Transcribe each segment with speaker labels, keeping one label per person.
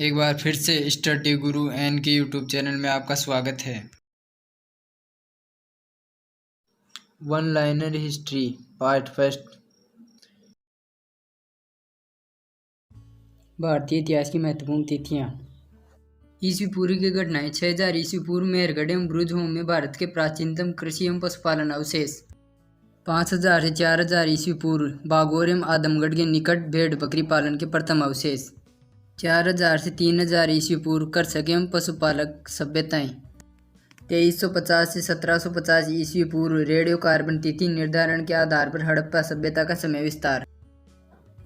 Speaker 1: एक बार फिर से स्टडी गुरु एन के यूट्यूब चैनल में आपका स्वागत है। One liner history part first. भारतीय इतिहास की महत्वपूर्ण तिथियां। ईस्वी पूर्व की घटनाएं 6000 ईस्वी पूर्व मेहरगढ़ एवं ब्रुजहोम में भारत के प्राचीनतम कृषि एवं पशुपालन अवशेष। 5000 से 4000 ईस्वी पूर्व बागौर एवं आदमगढ़ के निकट भेड़ बकरी पालन के प्रथम अवशेष। 4000 से 3000 ईस्वी पूर्व कृषक एवं पशुपालक सभ्यताएं। 2350 से 1750 ईस्वी पूर्व रेडियो कार्बन तिथि निर्धारण के आधार पर हड़प्पा सभ्यता का समय विस्तार।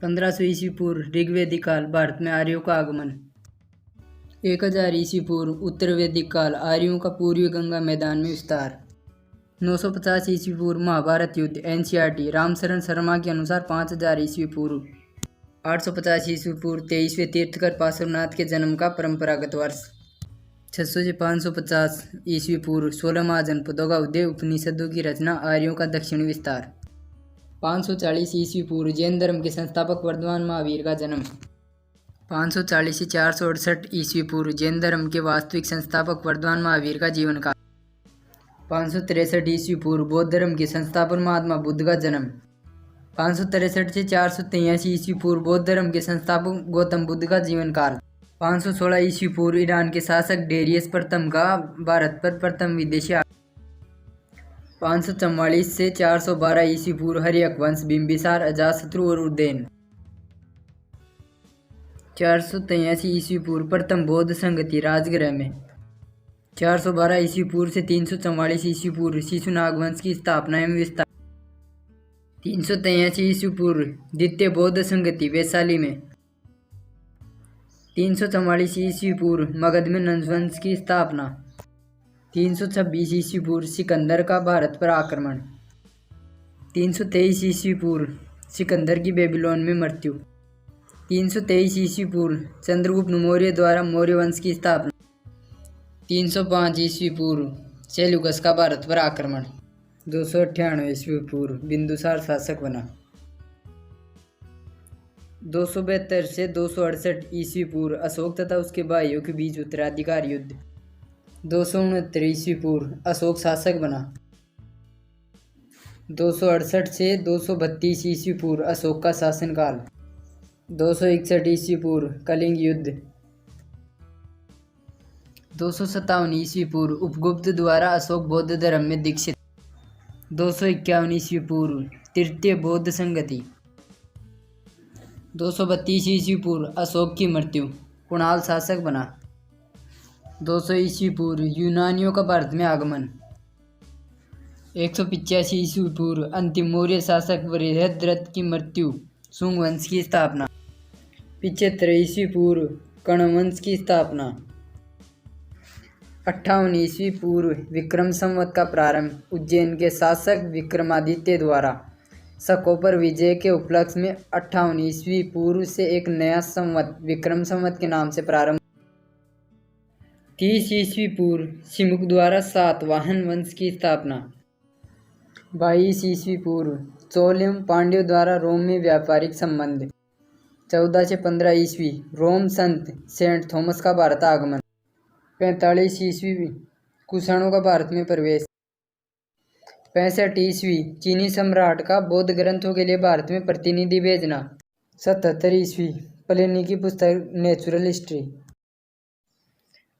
Speaker 1: 1500 ईस्वी पूर्व ऋग्वेदिक काल भारत में आर्यों का आगमन। 1000 ईस्वी पूर्व उत्तर वैदिक काल आर्यों का पूर्वी गंगा मैदान में विस्तार। 950 ईस्वी पूर्व महाभारत युद्ध एनसीईआरटी रामशरण शर्मा के अनुसार 5000 ईस्वी पूर्व। 850 ईस्वी पूर्व 23वें तीर्थकर पार्श्वनाथ के जन्म का परंपरागत वर्ष। 600 से 550 ईस्वी पूर्व 16 महाजनपदों का उदय, उपनिषदों की रचना, आर्यों का दक्षिणी विस्तार। 540 ईस्वी पूर्व जैन धर्म के संस्थापक वर्धमान महावीर का जन्म। 540 से 468 ईस्वी पूर्व जैन धर्म के वास्तविक संस्थापक वर्धमान महावीर का जीवन काल। 563 ईस्वी पूर्व बौद्ध धर्म के संस्थापक महात्मा बुद्ध का जन्म। 563 से 483 ईस्वी पूर्व बौद्ध धर्म के संस्थापक गौतम बुद्ध का जीवन काल। 516 ईस्वी पूर्व ईरान के शासक डेरियस प्रथम का भारत पर प्रथम विदेशी 544 से 412 ईस्वी पूर्व हर्यक वंश बिंबिसार, अजातशत्रु और उदयन। 483 ईस्वी पूर्व प्रथम बौद्ध संगति राजगृह में। 412 ईस्वी पूर्व से 344 ईस्वी पूर्व शिशुनाग वंश की स्थापना एवं विस्तार। 383 ईस्वी पूर्व द्वितीय बौद्ध संगति वैशाली में। 344 ईस्वी पूर्व मगध में नंद वंश की स्थापना। 326 ईस्वी पूर्व सिकंदर का भारत पर आक्रमण। 323 ईस्वी पूर्व सिकंदर की बेबीलोन में मृत्यु। 323 ईस्वी पूर्व चंद्रगुप्त मौर्य द्वारा मौर्य वंश की स्थापना। 305 ईस्वी पूर्व सेल्यूकस का भारत पर आक्रमण। 298 ईस्वी पूर्व बिंदुसार शासक बना। 272 से 268 ईस्वी पूर्व अशोक तथा उसके भाइयों के बीच उत्तराधिकार युद्ध। 269 ईस्वी पूर्व अशोक शासक बना। 268 से 232 ईस्वी पूर्व अशोक का शासनकाल। 261 ईस्वी पूर्व कलिंग युद्ध। 257 ईस्वी पूर्व उपगुप्त द्वारा अशोक बौद्ध धर्म में दीक्षित। 251 ईस्वी पूर्व तृतीय बौद्ध संगति। 232 ईस्वी पूर्व अशोक की मृत्यु, कुणाल शासक बना। 200 ईस्वी पूर्व यूनानियों का भारत में आगमन। 185 ईस्वी पूर्व अंतिम मौर्य शासक वृहद्रथ की मृत्यु, शुंग वंश की स्थापना। 75 ईस्वी पूर्व कण्व वंश की स्थापना। 58 ईस्वी पूर्व विक्रम संवत का प्रारंभ, उज्जैन के शासक विक्रमादित्य द्वारा शकों पर विजय के उपलक्ष्य में 58 ईस्वी पूर्व से एक नया संवत विक्रम संवत के नाम से प्रारंभ। 30 ईस्वी पूर्व सिमुक द्वारा सातवाहन वंश की स्थापना। 22 ईस्वी पूर्व चोल एवं पांड्यों द्वारा रोम में व्यापारिक संबंध। 14 से 15 ईस्वी रोम संत सेंट थॉमस का भारत आगमन। 45 ईस्वी कुषाणों का भारत में प्रवेश। 65 ईस्वी चीनी सम्राट का बौद्ध ग्रंथों के लिए भारत में प्रतिनिधि भेजना। 77 ईस्वी प्लिनी की पुस्तक नेचुरल हिस्ट्री।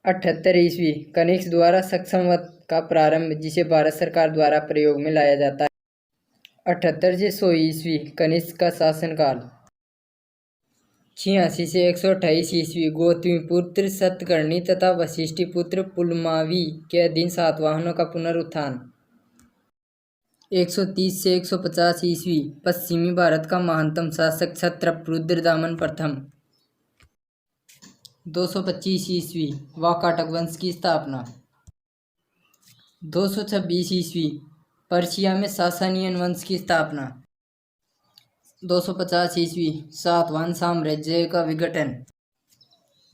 Speaker 1: 78 ईस्वी कनिष्क द्वारा शक संवत का प्रारंभ, जिसे भारत सरकार द्वारा प्रयोग में लाया जाता है। 78 से 100 ईस्वी कनिष्क का शासनकाल। 86 से 128 ईस्वी गौतमी पुत्र सतकर्णी तथा वशिष्ठी पुत्र पुलमावी के अधीन सातवाहनों का पुनरुत्थान। 130 से 150 ईस्वी पश्चिमी भारत का महानतम शासक क्षत्रप रुद्रदामन प्रथम। 225 ईस्वी वाकाटक वंश की स्थापना। 226 ईस्वी पर्शिया में सासानियन वंश की स्थापना। 250 ईस्वी सातवाहन साम्राज्य का विघटन।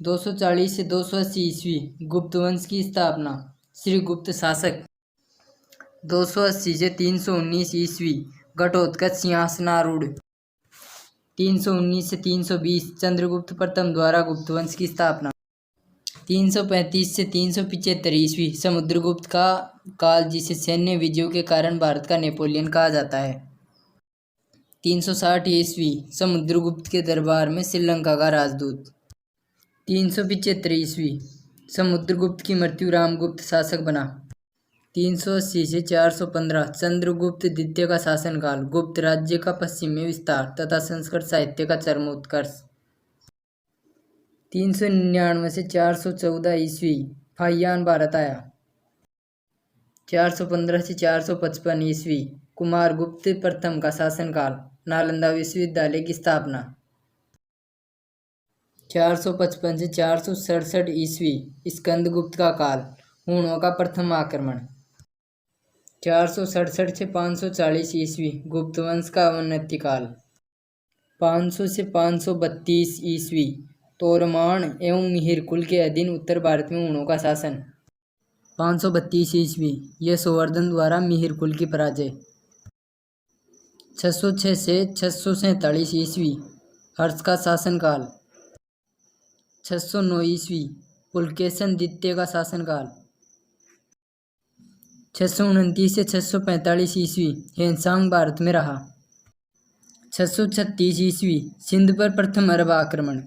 Speaker 1: 240 से 280 ईस्वी गुप्त वंश की स्थापना, श्री गुप्त शासक। 280 से 319 ईस्वी घटोत्कच सिंहासनारूढ़। 319 से 320 चंद्रगुप्त प्रथम द्वारा गुप्त वंश की स्थापना। 335 से 375 ईस्वी समुद्रगुप्त का काल, जिसे सैन्य विजयों के कारण भारत का नेपोलियन कहा जाता है। 360 ईस्वी समुद्रगुप्त के दरबार में श्रीलंका का राजदूत। 375 ईस्वी समुद्रगुप्त की मृत्यु, रामगुप्त शासक बना। 380 से 415 चंद्रगुप्त द्वितीय का शासनकाल, गुप्त राज्य का पश्चिम में विस्तार तथा संस्कृत साहित्य का चरमोत्कर्ष। 399 से 414 ईस्वी फाहियान भारत आया। 415 से 455 ईस्वी कुमारगुप्त प्रथम का शासनकाल, नालंदा विश्वविद्यालय की स्थापना। 455 से 467 ईस्वी स्कंदगुप्त का काल, हूणों का प्रथम आक्रमण। 467 से 540 ईस्वी गुप्त वंश का अवनति काल। 500 से 532 ईस्वी तोरमान एवं मिहिर कुल के अधीन उत्तर भारत में हूणों का शासन। 532 ईस्वी यशोवर्धन द्वारा मिहिर कुल की पराजय। 606 से 647 ईस्वी हर्ष का शासनकाल। 609 ईस्वी पुलकेशन द्वितीय का शासनकाल। 629 से 645 ईस्वी हेनसांग भारत में रहा। 636 ईस्वी सिंध पर प्रथम अरब आक्रमण।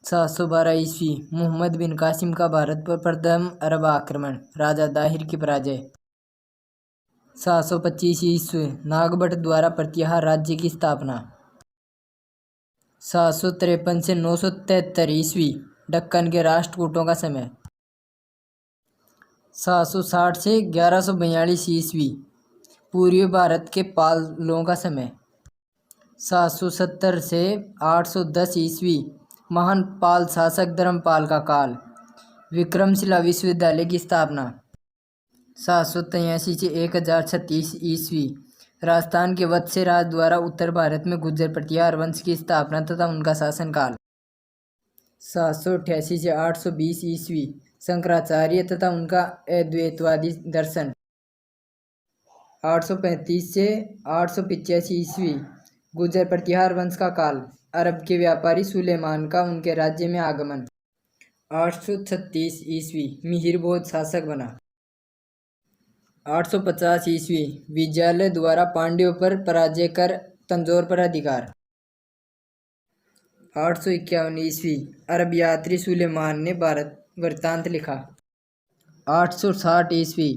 Speaker 1: 712 ईस्वी मोहम्मद बिन कासिम का भारत पर प्रथम अरब आक्रमण, राजा दाहिर की पराजय। 725 ईस्वी नागभट्ट द्वारा प्रतिहार राज्य की स्थापना। 753 से 973 ईस्वी दक्कन के राष्ट्रकूटों का समय। 760 से 1142 ईस्वी पूर्वी भारत के पालों का समय। 770 से 810 ईस्वी महान पाल शासक धर्मपाल का काल, विक्रमशिला विश्वविद्यालय की स्थापना। 783 से 1036 ईस्वी राजस्थान के वत्स्य राज द्वारा उत्तर भारत में गुर्जर प्रतिहार वंश की स्थापना तथा उनका शासनकाल। 788 से 820 ईस्वी शंकराचार्य तथा उनका अद्वैतवादी दर्शन। 835 से 885 ईस्वी गुर्जर प्रतिहार वंश का काल, अरब के व्यापारी सुलेमान का उनके राज्य में आगमन। 836 ईस्वी मिहिर भोज शासक बना। 850 ईस्वी विजयालय द्वारा पांड्यों पर पराजय कर तंजौर पर अधिकार। 851 ईस्वी अरब यात्री सुलेमान ने भारत वृत्तांत लिखा। 860 ईस्वी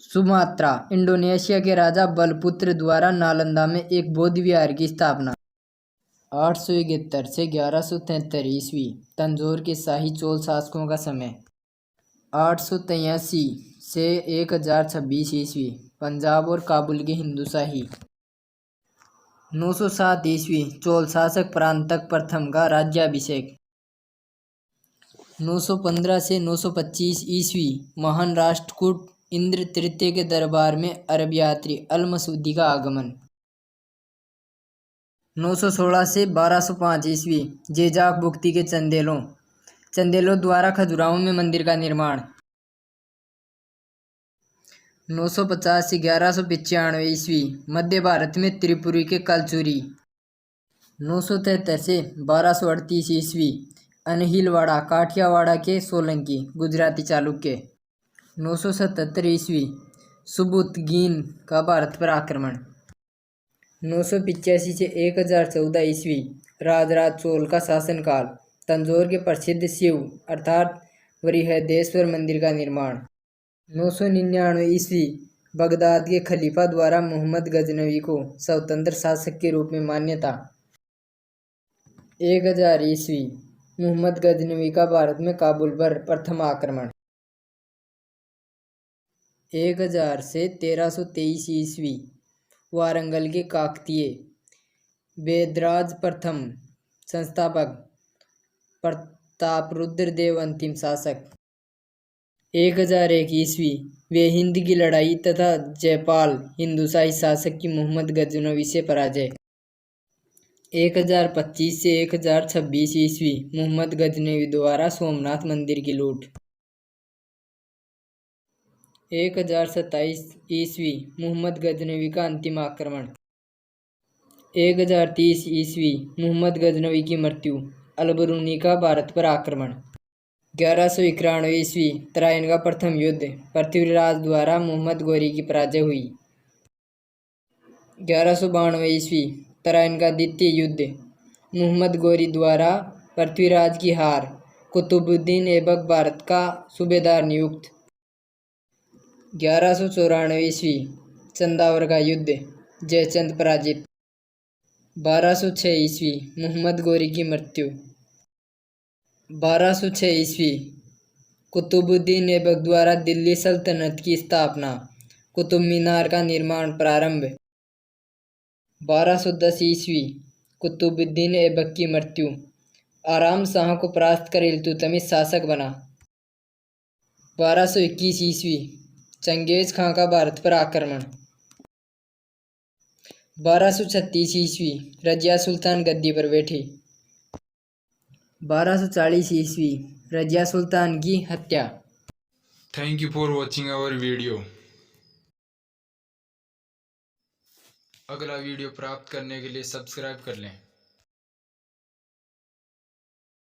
Speaker 1: सुमात्रा इंडोनेशिया के राजा बलपुत्र द्वारा नालंदा में एक बौद्ध विहार की स्थापना। 871 से 1173 ईस्वी तंजौर के शाही चोल शासकों का समय। 883 से 1026 ईस्वी पंजाब और काबुल के हिंदू शाही। 907 ईस्वी चोल शासक परांतक प्रथम का राज्याभिषेक। 915 से 925 ईस्वी महान राष्ट्रकूट इंद्र तृतीय के दरबार में अरब यात्री अल मसूदी का आगमन। 916 से 1205 ईस्वी जेजाक बुक्ति के चंदेलों द्वारा खजुराहो में मंदिर का निर्माण। 950 से 1195 ईस्वी मध्य भारत में त्रिपुरी के कलचुरी। 973 से 1238 ईस्वी अनहिलवाड़ा काठियावाड़ा के सोलंकी गुजराती चालुक्य। 977 ईस्वी सुबुतगीन का भारत पर आक्रमण। 985 से 1014 ईस्वी राजराज चोल का शासनकाल, तंजौर के प्रसिद्ध शिव अर्थात वृहदेश्वर मंदिर का निर्माण। 999 ईस्वी बगदाद के खलीफा द्वारा मोहम्मद गजनवी को स्वतंत्र शासक के रूप में मान्यता। 1000 ईस्वी मोहम्मद गजनवी का भारत में काबुल पर प्रथम आक्रमण। 1000 से 1323 ईस्वी वारंगल के काकतीय वेदराज प्रथम संस्थापक, प्रतापरुद्र देव अंतिम शासक। 1001 ईस्वी वे हिंद की लड़ाई तथा जयपाल हिंदुशाही शासक की मोहम्मद गजनवी से पराजय। 1025 से 1026 ईस्वी मोहम्मद गजनवी द्वारा सोमनाथ मंदिर की लूट। 1027 ईस्वी मोहम्मद गजनवी का अंतिम आक्रमण। 1030 ईस्वी मोहम्मद गजनवी की मृत्यु, अलबरूनी का भारत पर आक्रमण। 1191 ईस्वी तराइन का प्रथम युद्ध, पृथ्वीराज द्वारा मोहम्मद गोरी की पराजय हुई। 1192 ईस्वी तराइन का द्वितीय युद्ध, मोहम्मद गोरी द्वारा पृथ्वीराज की हार, कुतुबुद्दीन ऐबक भारत का सूबेदार नियुक्त। 1194 ईस्वी चंदावर का युद्ध, जयचंद पराजित। 1206 ईस्वी मोहम्मद गोरी की मृत्यु। 1206 ईस्वी कुतुबुद्दीन ऐबक द्वारा दिल्ली सल्तनत की स्थापना, कुतुब मीनार का निर्माण प्रारंभ। 1210 ईस्वी कुतुबुद्दीन ऐबक की मृत्यु, आराम शाह को परास्त कर इल्तुतमिश शासक बना। 1221 ईस्वी चंगेज खां का भारत पर आक्रमण। 1236 ईस्वी रजिया सुल्तान गद्दी पर बैठी। 1240 ईस्वी रजिया सुल्तान की हत्या।
Speaker 2: Thank you for watching our video. अगला वीडियो प्राप्त करने के लिए सब्सक्राइब कर लें।